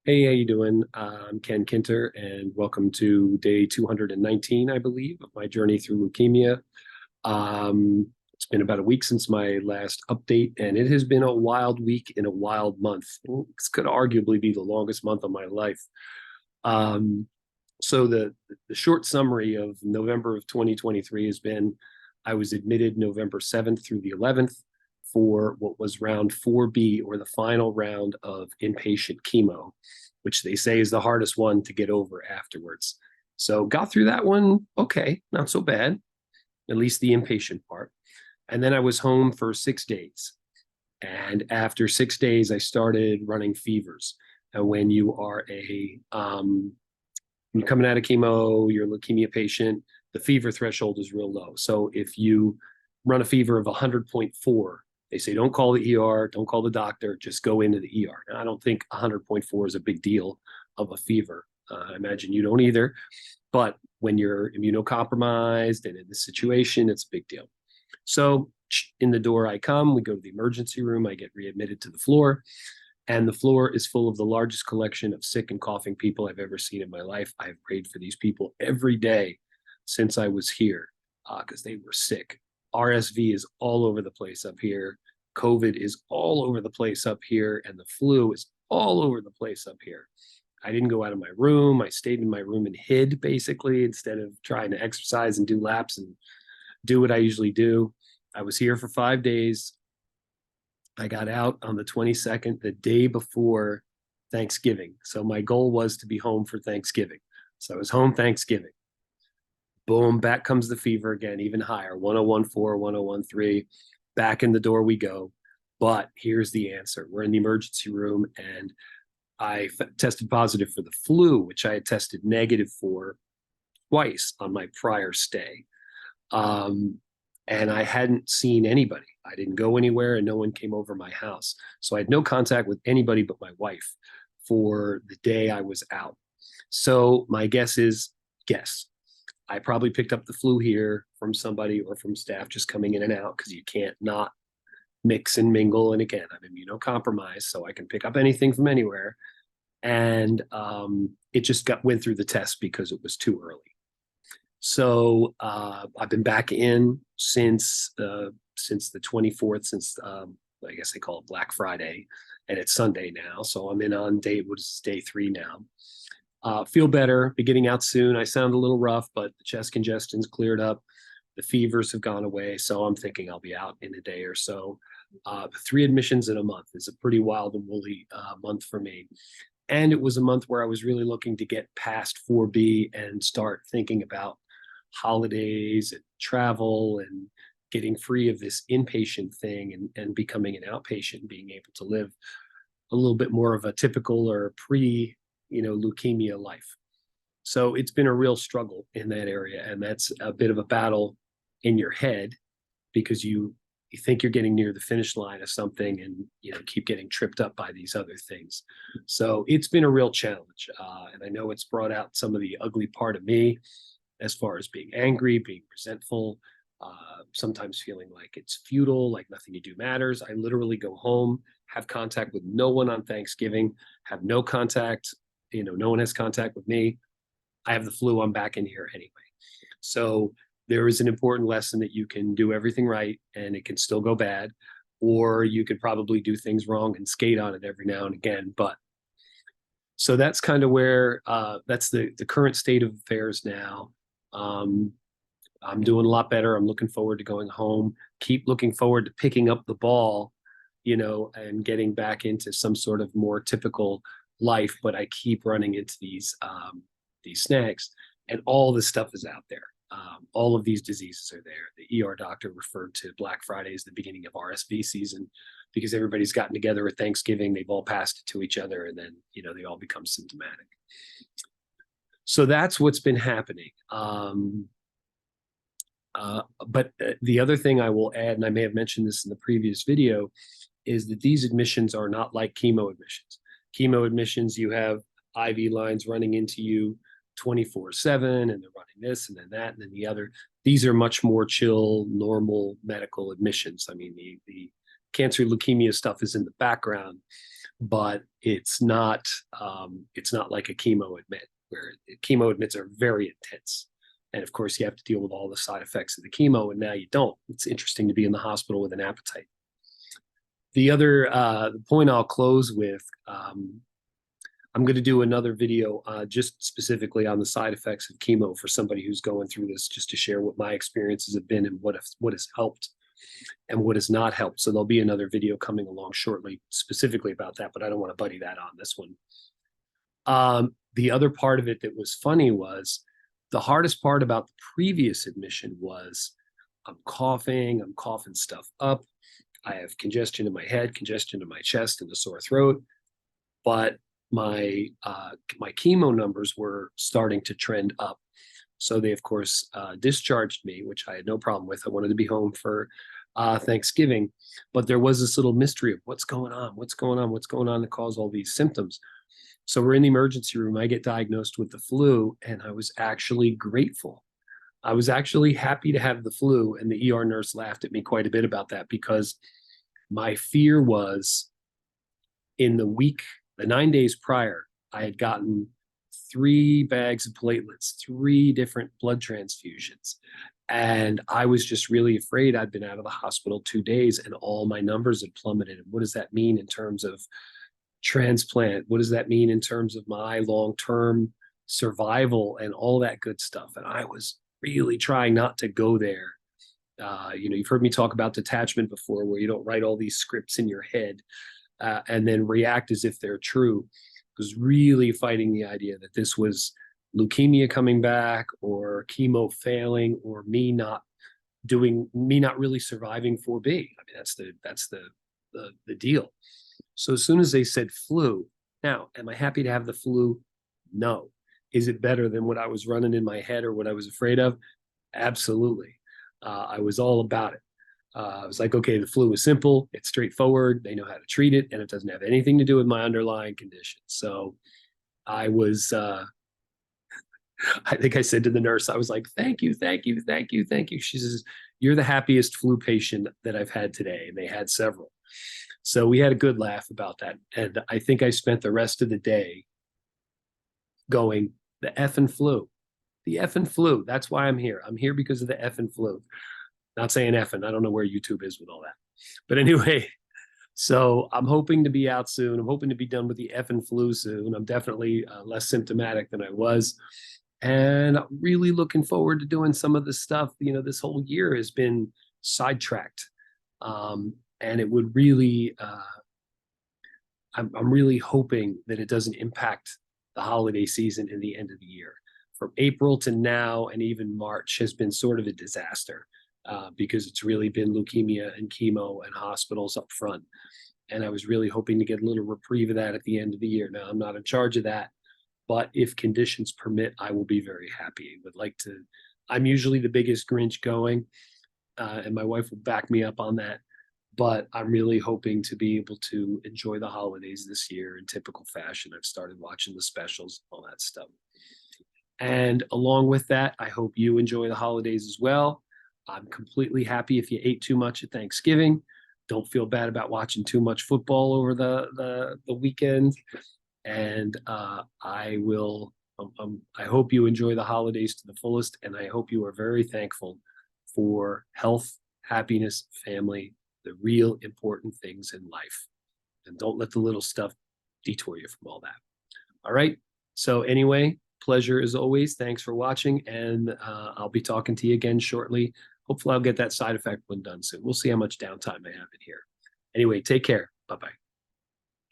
Hey, how you doing? I'm Ken Kinter, and welcome to day 219, I believe, of my journey through leukemia. It's been about a week since my last update, and it has been a wild week and a wild month. This could arguably be the longest month of my life. Um, so the short summary of November of 2023 has been I was admitted November 7th through the 11th for what was round 4B, or the final round of inpatient chemo, which they say is the hardest one to get over afterwards. So got through that one, okay, not so bad, at least the inpatient part. And then I was home for 6 days. And after 6 days, I started running fevers. And when you are when you're coming out of chemo, you're a leukemia patient, the fever threshold is real low. So if you run a fever of 100.4, they say don't call the ER, don't call the doctor, just go into the ER. Now, I don't think 100.4 is a big deal of a fever. I imagine you don't either. But when you're immunocompromised and in this situation, it's a big deal. So in the door I come, we go to the emergency room, I get readmitted to the floor, and the floor is full of the largest collection of sick and coughing people I've ever seen in my life. I've prayed for these people every day since I was here because they were sick. RSV is all over the place up here. COVID is all over the place up here, and the flu is all over the place up here. I didn't go out of my room. I stayed in my room and hid, basically, instead of trying to exercise and do laps and do what I usually do. I was here for 5 days. I got out on the 22nd, the day before Thanksgiving. So my goal was to be home for Thanksgiving. So I was home Thanksgiving. Boom, back comes the fever again, even higher, 1014, 1013. Back in the door we go. But here's the answer. We're in the emergency room, and I tested positive for the flu, which I had tested negative for twice on my prior stay. And I hadn't seen anybody. I didn't go anywhere, and no one came over my house. So I had no contact with anybody but my wife for the day I was out. So my guess. I probably picked up the flu here from somebody or from staff just coming in and out, because you can't not mix and mingle. And again, I'm immunocompromised, so I can pick up anything from anywhere. And it just went through the test because it was too early. So I've been back in since the 24th, since I guess they call it Black Friday, and it's Sunday now. So I'm in on what is day 3 now. Feel better, be getting out soon. I sound a little rough, but the chest congestion's cleared up. The fevers have gone away, so I'm thinking I'll be out in a day or so. 3 admissions in a month is a pretty wild and woolly month for me. And it was a month where I was really looking to get past 4B and start thinking about holidays and travel and getting free of this inpatient thing and becoming an outpatient, being able to live a little bit more of a typical or leukemia life. So it's been a real struggle in that area, and that's a bit of a battle in your head, because you think you're getting near the finish line of something, and keep getting tripped up by these other things. So it's been a real challenge, and I know it's brought out some of the ugly part of me, as far as being angry, being resentful, sometimes feeling like it's futile, like nothing you do matters. I literally go home, have contact with no one on Thanksgiving, have no contact, no one has contact with me. I have the flu, I'm back in here anyway. So there is an important lesson that you can do everything right and it can still go bad, or you could probably do things wrong and skate on it every now and again. But so that's kind of where that's the current state of affairs now. I'm doing a lot better. I'm looking forward to going home. Keep looking forward to picking up the ball, and getting back into some sort of more typical life. But I keep running into these snags, and all this stuff is out there. All of these diseases are there. The ER doctor referred to Black Friday as the beginning of RSV season, because everybody's gotten together at Thanksgiving. They've all passed it to each other, and then they all become symptomatic. So that's what's been happening. But the other thing I will add, and I may have mentioned this in the previous video, is that these admissions are not like chemo admissions. Chemo admissions, you have IV lines running into you 24/7, and they're running this and then that and then the other. These are much more chill, normal medical admissions. I mean, the cancer leukemia stuff is in the background, but it's not like a chemo admit, where chemo admits are very intense. And of course, you have to deal with all the side effects of the chemo, and now you don't. It's interesting to be in the hospital with an appetite. The other the point I'll close with, I'm going to do another video just specifically on the side effects of chemo for somebody who's going through this, just to share what my experiences have been and what has helped and what has not helped. So there'll be another video coming along shortly specifically about that, but I don't want to buddy that on this one. The other part of it that was funny was the hardest part about the previous admission was I'm coughing stuff up. I have congestion in my head, congestion in my chest, and a sore throat. But my chemo numbers were starting to trend up. So they, of course, discharged me, which I had no problem with. I wanted to be home for Thanksgiving. But there was this little mystery of what's going on to cause all these symptoms. So we're in the emergency room. I get diagnosed with the flu, and I was actually grateful. I was actually happy to have the flu, and the ER nurse laughed at me quite a bit about that, because my fear was in the 9 days prior, I had gotten 3 bags of platelets, 3 different blood transfusions. And I was just really afraid. I'd been out of the hospital 2 days and all my numbers had plummeted. And what does that mean in terms of transplant? What does that mean in terms of my long-term survival and all that good stuff? And I was really trying not to go there. You've heard me talk about detachment before, where you don't write all these scripts in your head and then react as if they're true. I was really fighting the idea that this was leukemia coming back, or chemo failing, or me not really surviving 4B. I mean, that's the deal. So as soon as they said flu, now, am I happy to have the flu? No. Is it better than what I was running in my head or what I was afraid of? Absolutely. I was all about it. I was like, okay, the flu is simple, it's straightforward, they know how to treat it, and it doesn't have anything to do with my underlying condition. So I was, I think I said to the nurse, I was like, thank you. She says, you're the happiest flu patient that I've had today. And they had several. So we had a good laugh about that. And I think I spent the rest of the day going, the effing flu. The effing flu. That's why I'm here. I'm here because of the effing flu. Not saying effing. I don't know where YouTube is with all that. But anyway, so I'm hoping to be out soon. I'm hoping to be done with the effing flu soon. I'm definitely less symptomatic than I was. And I'm really looking forward to doing some of this stuff. This whole year has been sidetracked. And it would really, I'm really hoping that it doesn't impact the holiday season and the end of the year. From April to now, and even March, has been sort of a disaster because it's really been leukemia and chemo and hospitals up front. And I was really hoping to get a little reprieve of that at the end of the year. Now, I'm not in charge of that, but if conditions permit, I will be very happy. I would like to. I'm usually the biggest Grinch going, and my wife will back me up on that. But I'm really hoping to be able to enjoy the holidays this year in typical fashion. I've started watching the specials, all that stuff. And along with that, I hope you enjoy the holidays as well. I'm completely happy if you ate too much at Thanksgiving. Don't feel bad about watching too much football over the weekend. And I hope you enjoy the holidays to the fullest. And I hope you are very thankful for health, happiness, family, the real important things in life. And don't let the little stuff detour you from all that. All right. So anyway, pleasure as always. Thanks for watching. And I'll be talking to you again shortly. Hopefully I'll get that side effect one done soon. We'll see how much downtime I have in here. Anyway, take care. Bye-bye.